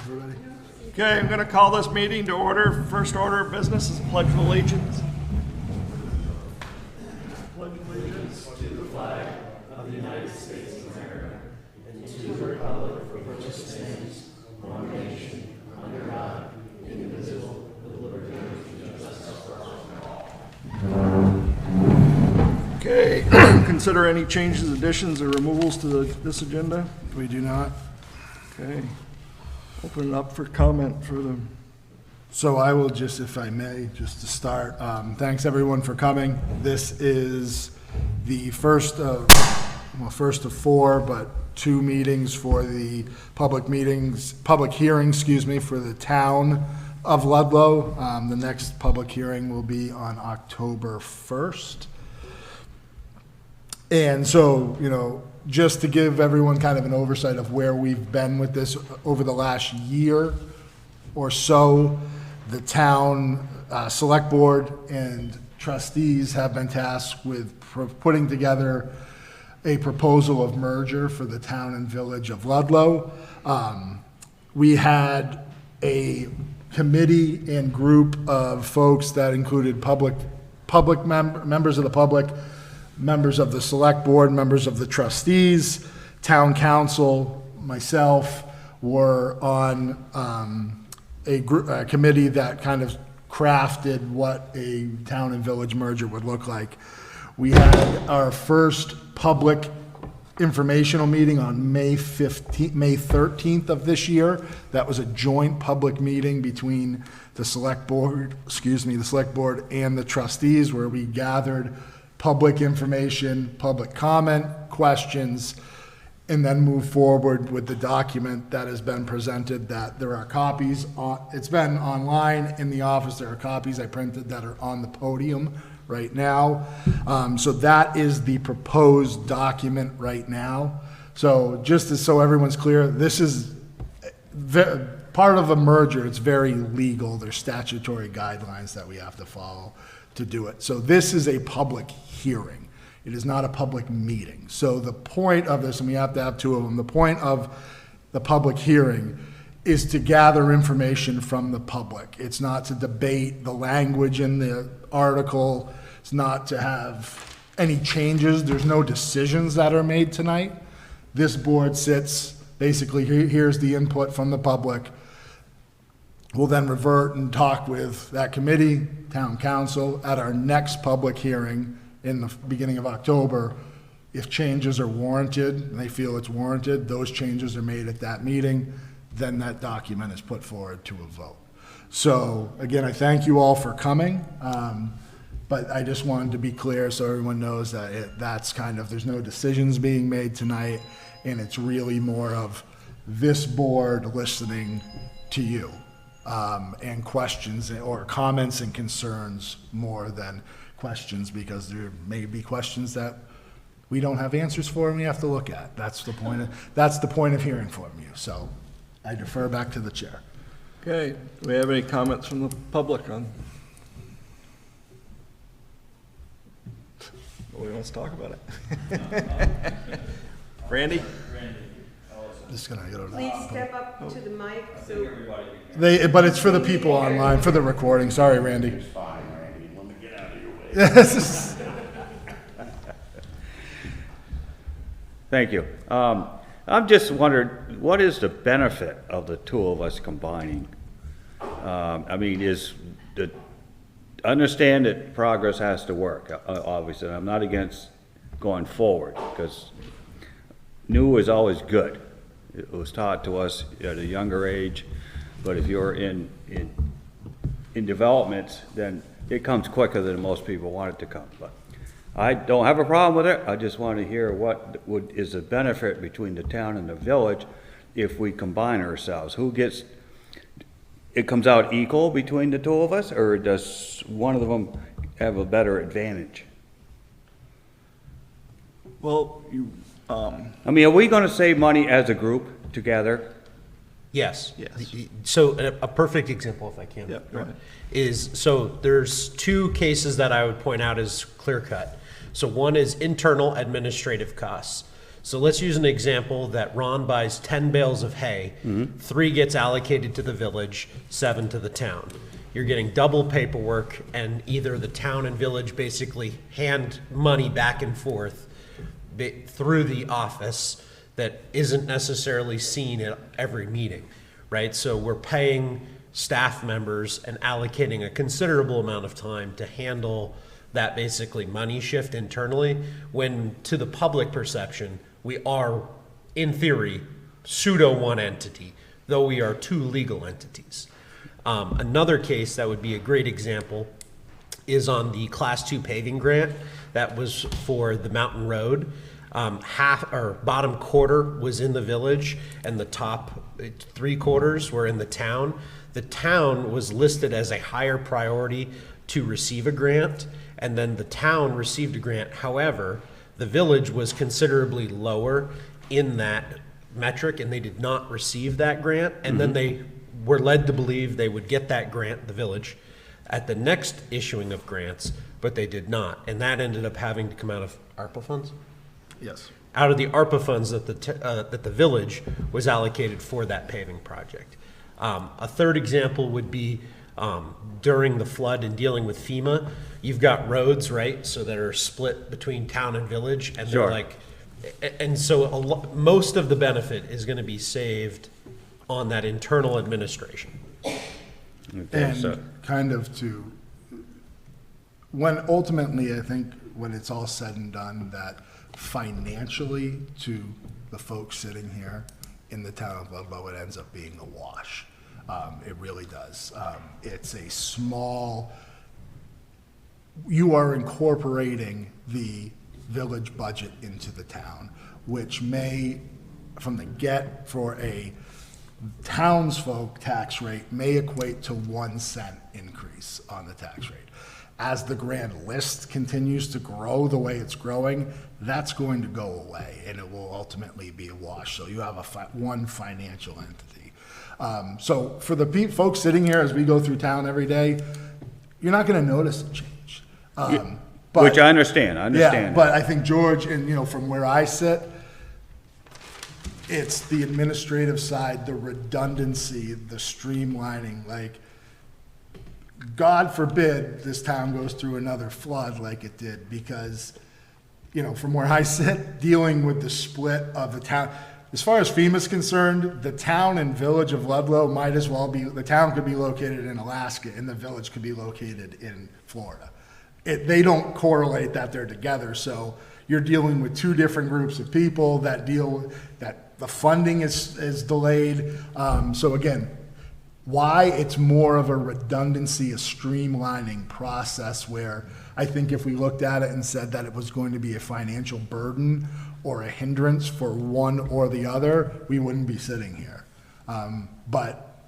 everybody. Okay, I'm going to call this meeting to order. First order of business is Pledge of Allegiance. Pledge of Allegiance to the flag of the United States of America and to the republic for which it stands, one nation, under God, indivisible, with liberty and justice for all. Okay, consider any changes, additions, or removals to this agenda? We do not. Okay. Open it up for comment for them. So I will just, if I may, just to start, thanks everyone for coming. This is the first of four, but 2 meetings for the public hearing, for the town of Ludlow. The next public hearing will be on October 1st. And so, just to give everyone kind of an oversight of where we've been with this over the last year or so, the town select board and trustees have been tasked with putting together a proposal of merger for the town and village of Ludlow. We had a committee and group of folks that included members of the public, members of the select board, members of the trustees, town council, myself, were on a committee that kind of crafted what a town and village merger would look like. We had our first public informational meeting on May 13th of this year. That was a joint public meeting between the select board and the trustees, where we gathered public information, public comment, questions, and then move forward with the document that has been presented. That there are copies it's been online in the office. There are copies I printed that are on the podium right now. So that is the proposed document right now. So so everyone's clear, this is part of a merger. It's very legal. There's statutory guidelines that we have to follow to do it. So this is a public hearing. It is not a public meeting. So the point of this, and we have to have 2 of them, the point of the public hearing is to gather information from the public. It's not to debate the language in the article. It's not to have any changes. There's no decisions that are made tonight. This board sits, basically, here's the input from the public. We'll then revert and talk with that committee, town council, at our next public hearing in the beginning of October. If changes are warranted, and they feel it's warranted, those changes are made at that meeting, then that document is put forward to a vote. So again, I thank you all for coming, but I just wanted to be clear so everyone knows that that's kind of, there's no decisions being made tonight, and it's really more of this board listening to you. And questions or comments and concerns more than questions, because there may be questions that we don't have answers for and we have to look at. That's the point of hearing from you. So I defer back to the chair. Okay, do we have any comments from the public on? Nobody wants to talk about it. Randy? Just gonna go to Please step up to the mic so but it's for the people online, for the recording. Sorry, Randy. It's fine, Randy. Let me get out of your way. Thank you. I'm just wondering, what is the benefit of the 2 of us combining? I mean, understand that progress has to work, obviously. I'm not against going forward, because new is always good. It was taught to us at a younger age, but if you're in development, then it comes quicker than most people want it to come. But I don't have a problem with it. I just want to hear what is the benefit between the town and the village if we combine ourselves. It comes out equal between the 2 of us, or does one of them have a better advantage? Well, I mean, are we going to save money as a group together? Yes. Yes. So a perfect example, if I can, Yeah, go ahead. is, so there's 2 cases that I would point out as clear cut. So one is internal administrative costs. So let's use an example that Ron buys 10 bales of hay, 3 gets allocated to the village, 7 to the town. You're getting double paperwork, and either the town and village basically hand money back and forth through the office that isn't necessarily seen at every meeting, right? So we're paying staff members and allocating a considerable amount of time to handle that basically money shift internally, when to the public perception, we are, in theory, pseudo one entity, though we are 2 legal entities. Another case that would be a great example is on the Class 2 paving grant that was for the Mountain Road. Half or bottom quarter was in the village, and the top 3/4 were in the town. The town was listed as a higher priority to receive a grant, and then the town received a grant. However, the village was considerably lower in that metric, and they did not receive that grant. And then they were led to believe they would get that grant, the village, at the next issuing of grants, but they did not. And that ended up having to come out of ARPA funds? Yes. Out of the ARPA funds that the village was allocated for that paving project. A third example would be during the flood and dealing with FEMA, you've got roads, right? So that are split between town and village, and Sure. they're like, and so most of the benefit is going to be saved on that internal administration. Okay, so, And kind of when ultimately, I think when it's all said and done, that financially to the folks sitting here in the town of Ludlow, it ends up being a wash. It really does. It's a small, you are incorporating the village budget into the town, which may, from the get, for a townsfolk tax rate, may equate to 1 cent increase on the tax rate. As the grand list continues to grow the way it's growing, that's going to go away, and it will ultimately be a wash. So you have one financial entity. So for the folks sitting here as we go through town every day, you're not going to notice a change. But- which I understand, I yeah, understand. but I think George, and from where I sit, it's the administrative side, the redundancy, the streamlining, like, God forbid this town goes through another flood like it did, because, from where I sit, dealing with the split of the town, as far as FEMA's concerned, the town and village of Ludlow might as well be, the town could be located in Alaska and the village could be located in Florida. They don't correlate that they're together, so you're dealing with 2 different groups of people that the funding is delayed. So again, why it's more of a redundancy, a streamlining process, where I think if we looked at it and said that it was going to be a financial burden or a hindrance for one or the other, we wouldn't be sitting here. But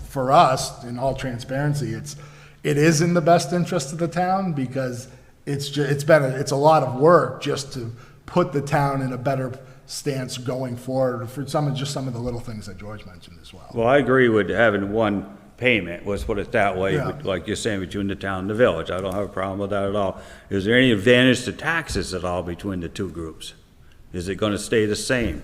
for us, in all transparency, it is in the best interest of the town, because it's a lot of work just to put the town in a better stance going forward for some of the little things that George mentioned as well. Well, I agree with having one payment, let's put it that way, Yeah. like you're saying, between the town and the village. I don't have a problem with that at all. Is there any advantage to taxes at all between the 2 groups? Is it gonna stay the same?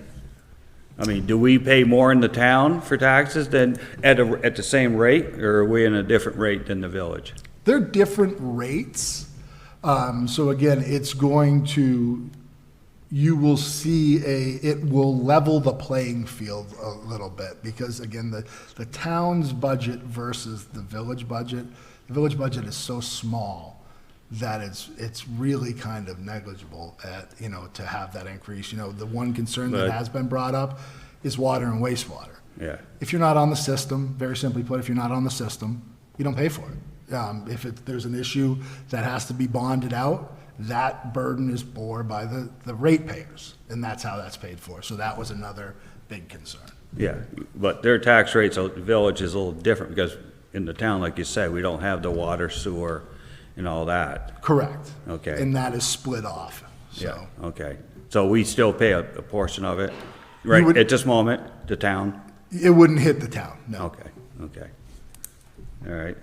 I mean, do we pay more in the town for taxes than at the same rate, or are we in a different rate than the village? They're different rates. So again, it's going to, you will see it will level the playing field a little bit, because again, the town's budget versus the village budget is so small that it's really kind of negligible to have that increase. The one concern that But- has been brought up is water and wastewater. Yeah. If you're not on the system, very simply put, if you're not on the system, you don't pay for it. If there's an issue that has to be bonded out, that burden is borne by the ratepayers, and that's how that's paid for. So that was another big concern. Yeah, but their tax rates, the village is a little different, because in the town, like you said, we don't have the water, sewer, and all that. Correct. Okay. And that is split off, Yeah, so. okay. So we still pay a portion of it, right, would- at this moment, the town? It wouldn't hit the town, no. Okay. All right,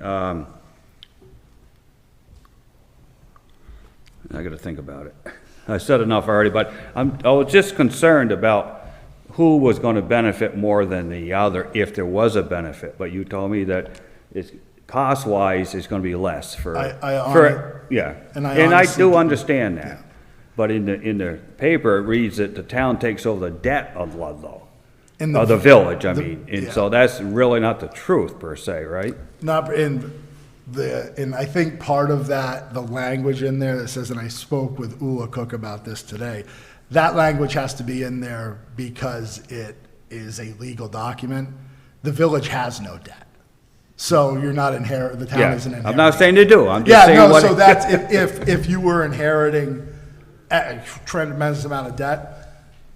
I gotta think about it. I said enough already, but I was just concerned about who was gonna benefit more than the other, if there was a benefit. But you told me that it's, cost-wise, it's gonna be less for, yeah. and I And I honestly do do- understand that. But in the paper, it reads that the town takes over the debt of Ludlow. In Of the village, I the- mean, and yeah. so that's really not the truth per se, right? Not, and I think part of that, the language in there that says, and I spoke with Ula Cook about this today, that language has to be in there because it is a legal document. The village has no debt. So you're not the town Yeah, isn't inheriting. I'm not saying they do, I'm just Yeah, saying no, what. so that's, if you were inheriting a tremendous amount of debt,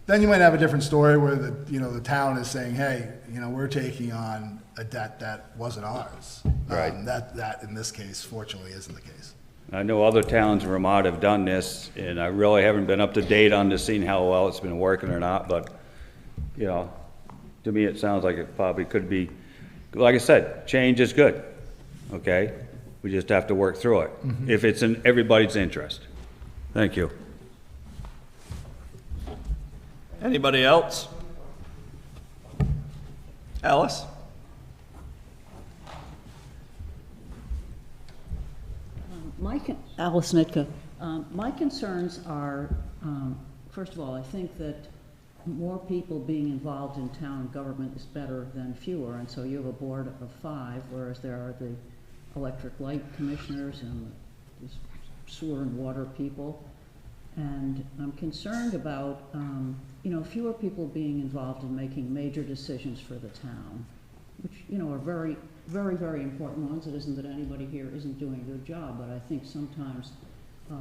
then you might have a different story where the town is saying, hey, we're taking on a debt that wasn't ours. Right. That in this case, fortunately, isn't the case. I know other towns in Vermont have done this, and I really haven't been up to date on this, seeing how well it's been working or not, but, to me, it sounds like it probably could be, like I said, change is good, okay? We just have to work through it, if it's in everybody's interest. Thank you. Anybody else? Alice? Alice Nitka. My concerns are, first of all, I think that more people being involved in town government is better than fewer, and so you have a board of 5, whereas there are the electric light commissioners and the sewer and water people. And I'm concerned about, fewer people being involved in making major decisions for the town, which, are very, very, very important ones. It isn't that anybody here isn't doing a good job, but I think sometimes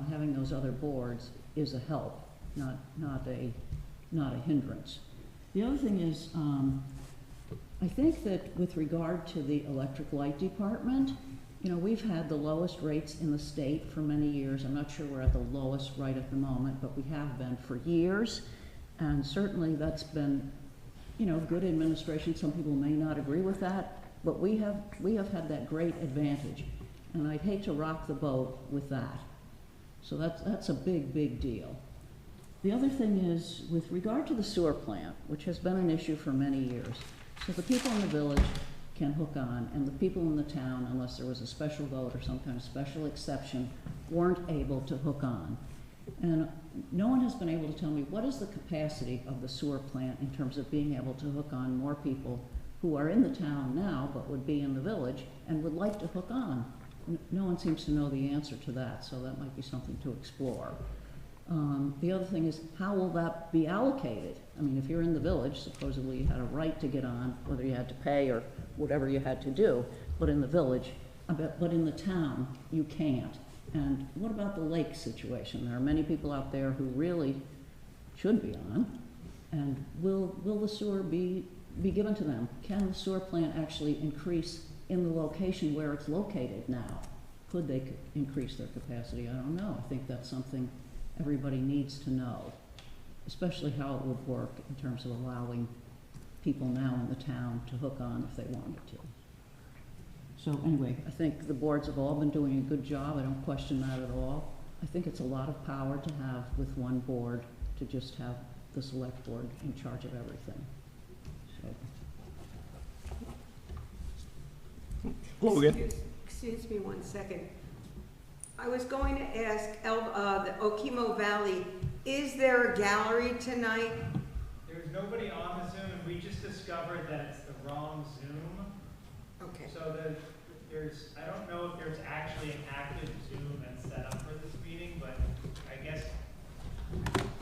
having those other boards is a help, not a hindrance. The other thing is, I think that with regard to the electric light department, we've had the lowest rates in the state for many years. I'm not sure we're at the lowest right at the moment, but we have been for years. And certainly that's been, good administration. Some people may not agree with that, but we have had that great advantage. And I'd hate to rock the boat with that. So that's a big, big deal. The other thing is, with regard to the sewer plant, which has been an issue for many years, so the people in the village can hook on, and the people in the town, unless there was a special vote or some kind of special exception, weren't able to hook on. And no one has been able to tell me what is the capacity of the sewer plant in terms of being able to hook on more people who are in the town now but would be in the village and would like to hook on. No one seems to know the answer to that, so that might be something to explore. The other thing is, how will that be allocated? I mean, if you're in the village, supposedly you had a right to get on, whether you had to pay or whatever you had to do, but in the village, but in the town, you can't. And what about the lake situation? There are many people out there who really should be on, and will the sewer be given to them? Can the sewer plant actually increase in the location where it's located now? Could they increase their capacity? I don't know. I think that's something everybody needs to know, especially how it would work in terms of allowing people now in the town to hook on if they wanted to. So anyway, I think the boards have all been doing a good job. I don't question that at all. I think it's a lot of power to have with one board, to just have the select board in charge of everything. So. Logan? Excuse me one second. I was going to ask the Okemo Valley, is there a gallery tonight? There's nobody on the Zoom, and we just discovered that it's the wrong Zoom. Okay. So I don't know if there's actually an active Zoom that's set up for this meeting, but I guess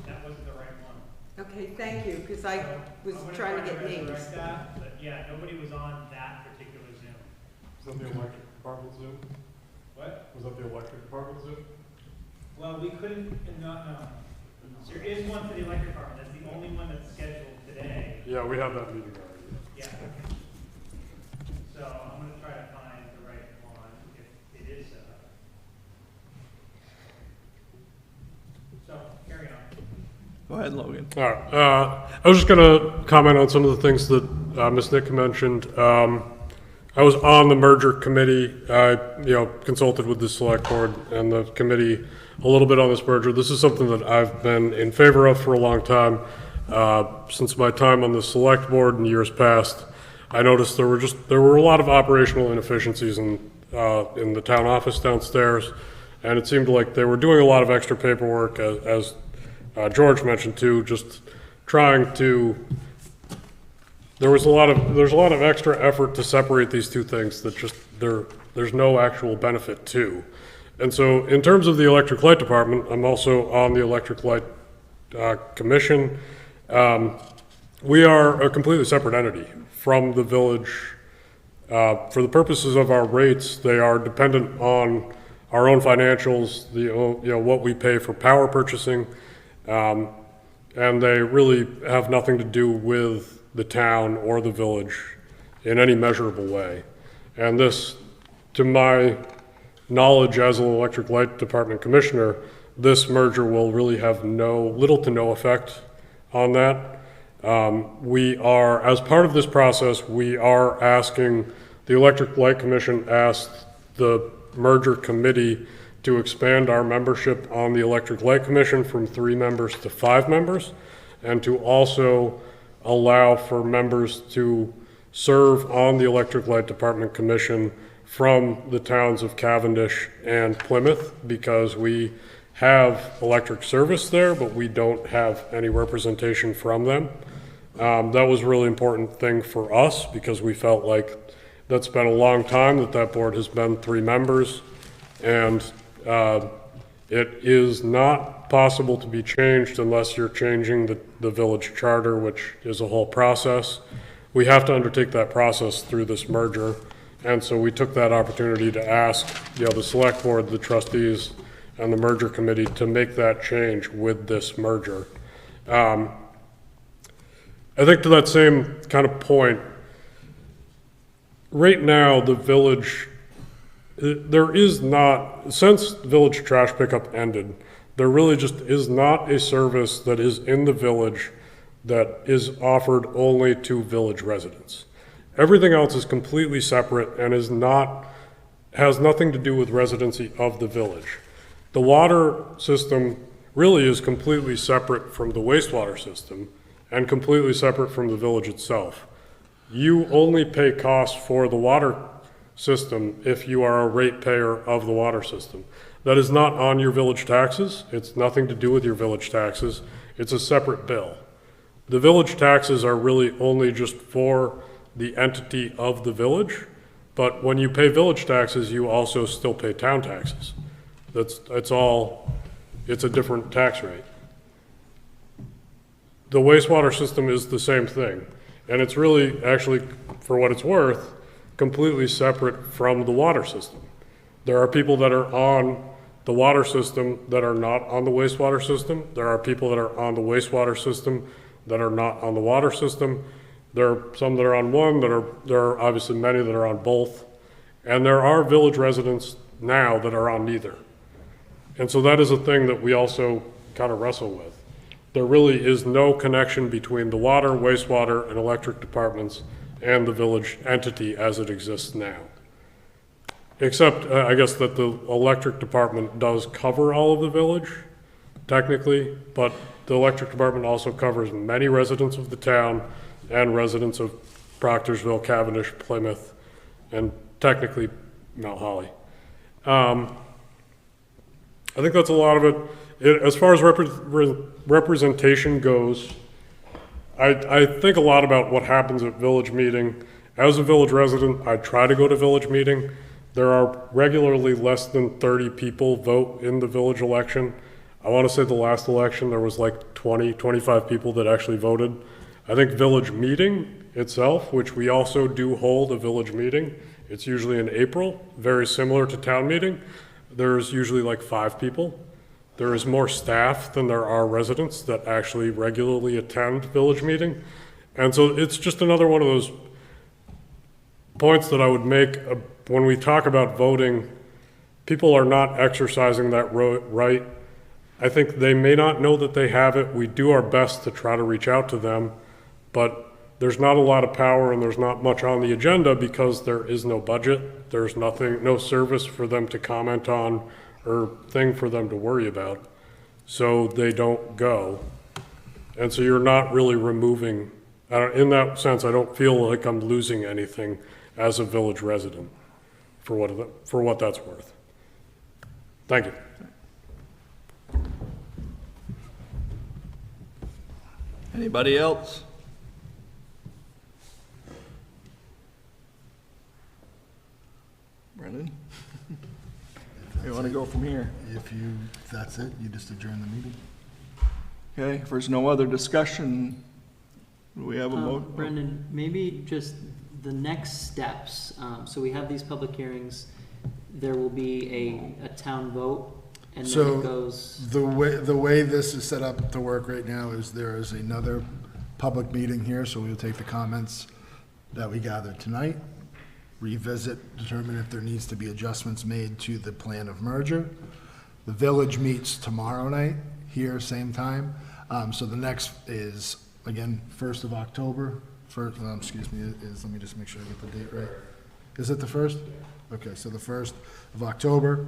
that wasn't the right one. Okay, thank you, because I So was I'm gonna trying to try get names. resurrect that, but yeah, nobody was on that particular Zoom. Was that the electric department Zoom? What? Was that the electric department Zoom? Well, we couldn't, no. There is one for the electric department, that's the only one that's scheduled today. Yeah, we have that meeting already. Yeah. So I'm gonna try to find the right one, if it is set up. So, carry on. Go ahead, Logan. All right. I was just going to comment on some of the things that Ms. Nick mentioned. I was on the merger committee. I, consulted with the select board, and the committee a little bit on this merger. This is something that I've been in favor of for a long time. Since my time on the select board in years past, I noticed there were a lot of operational inefficiencies in the town office downstairs, and it seemed like they were doing a lot of extra paperwork, as George mentioned too, just trying to. There's a lot of extra effort to separate these two things that just there's no actual benefit to. And so in terms of the electric light department, I'm also on the electric light commission. We are a completely separate entity from the village. For the purposes of our rates, they are dependent on our own financials, what we pay for power purchasing, and they really have nothing to do with the town or the village in any measurable way. And this, to my knowledge as an electric light department commissioner, this merger will really have little to no effect on that. We are, as part of this process, we are asking, the Electric Light Commission asked the merger committee to expand our membership on the Electric Light Commission from 3 members to 5 members, and to also allow for members to serve on the Electric Light Department Commission from the towns of Cavendish and Plymouth, because we have electric service there, but we don't have any representation from them. That was a really important thing for us, because we felt like that's been a long time that board has been 3 members, and it is not possible to be changed unless you're changing the village charter, which is a whole process. We have to undertake that process through this merger, and so we took that opportunity to ask the select board, the trustees, and the merger committee to make that change with this merger. I think to that same kind of point, right now the village, there is not, since village trash pickup ended, there really just is not a service that is in the village that is offered only to village residents. Everything else is completely separate and has nothing to do with residency of the village. The water system really is completely separate from the wastewater system and completely separate from the village itself. You only pay costs for the water system if you are a ratepayer of the water system. That is not on your village taxes. It's nothing to do with your village taxes. It's a separate bill. The village taxes are really only just for the entity of the village, but when you pay village taxes, you also still pay town taxes. It's a different tax rate. The wastewater system is the same thing, and it's really, actually, for what it's worth, completely separate from the water system. There are people that are on the water system that are not on the wastewater system. There are people that are on the wastewater system that are not on the water system. There are some that are on one, there are obviously many that are on both. And there are village residents now that are on neither. And so that is a thing that we also kind of wrestle with. There really is no connection between the water, wastewater, and electric departments and the village entity as it exists now. Except, I guess, that the electric department does cover all of the village, technically, but the electric department also covers many residents of the town and residents of Proctorsville, Cavendish, Plymouth, and technically Mount Holly. I think that's a lot of it. As far as representation goes, I think a lot about what happens at village meeting. As a village resident, I try to go to village meeting. There are regularly less than 30 people vote in the village election. I want to say the last election there was like 20, 25 people that actually voted. I think village meeting itself, which we also do hold a village meeting, it's usually in April, very similar to town meeting. There's usually like 5 people. There is more staff than there are residents that actually regularly attend village meeting. And so it's just another one of those points that I would make when we talk about voting. People are not exercising that right. I think they may not know that they have it. We do our best to try to reach out to them, but there's not a lot of power and there's not much on the agenda because there is no budget. There's nothing, no service for them to comment on or thing for them to worry about, so they don't go. And so you're not really removing, in that sense, I don't feel like I'm losing anything as a village resident for what that's worth. Thank you. Anybody else? Brendan? You want to go from here? If that's it, you just adjourn the meeting? Okay, if there's no other discussion, do we have a vote? Brendan, maybe just the next steps. So we have these public hearings, there will be a town vote, and then So it goes, the way this is set up to work right now is there is another public meeting here, so we'll take the comments that we gathered tonight, revisit, determine if there needs to be adjustments made to the plan of merger. The village meets tomorrow night here, same time. So the next is, again, 1st of October. Let me just make sure I get the date right. Is it the 1st? Okay, so the 1st of October,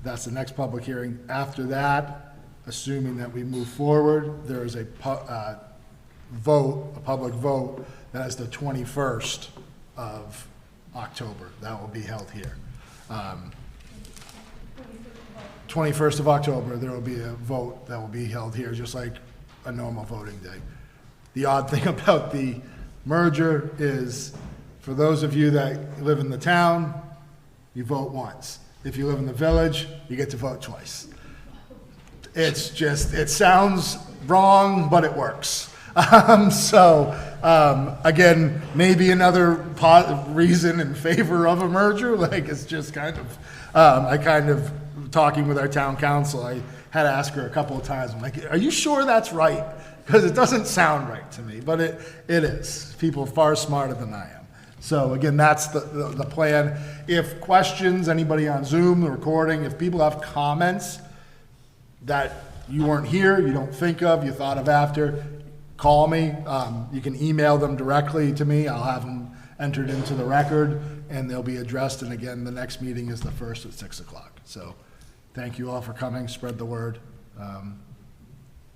that's the next public hearing. After that, assuming that we move forward, there is a public vote, that is the 21st of October. That will be held here. 21st of October, there will be a vote that will be held here, just like a normal voting day. The odd thing about the merger is, for those of you that live in the town, you vote once. If you live in the village, you get to vote twice. It's just, it sounds wrong, but it works. Again, maybe another reason in favor of a merger, like it's just kind of, talking with our town council, I had to ask her a couple of times, I'm like, are you sure that's right? Because it doesn't sound right to me, but it is. People are far smarter than I am. So again, that's the plan. If questions, anybody on Zoom, the recording, if people have comments that you weren't here, you don't think of, you thought of after, call me. You can email them directly to me. I'll have them entered into the record, and they'll be addressed. And again, the next meeting is the 1st at 6 o'clock. So thank you all for coming. Spread the word.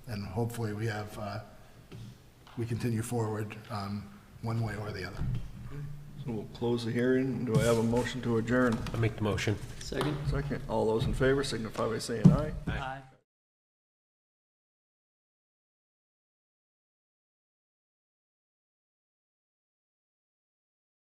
And hopefully we continue forward one way or the other. So we'll close the hearing. Do I have a motion to adjourn? I make the motion. second? Second. All those in favor signify by saying aye. Aye.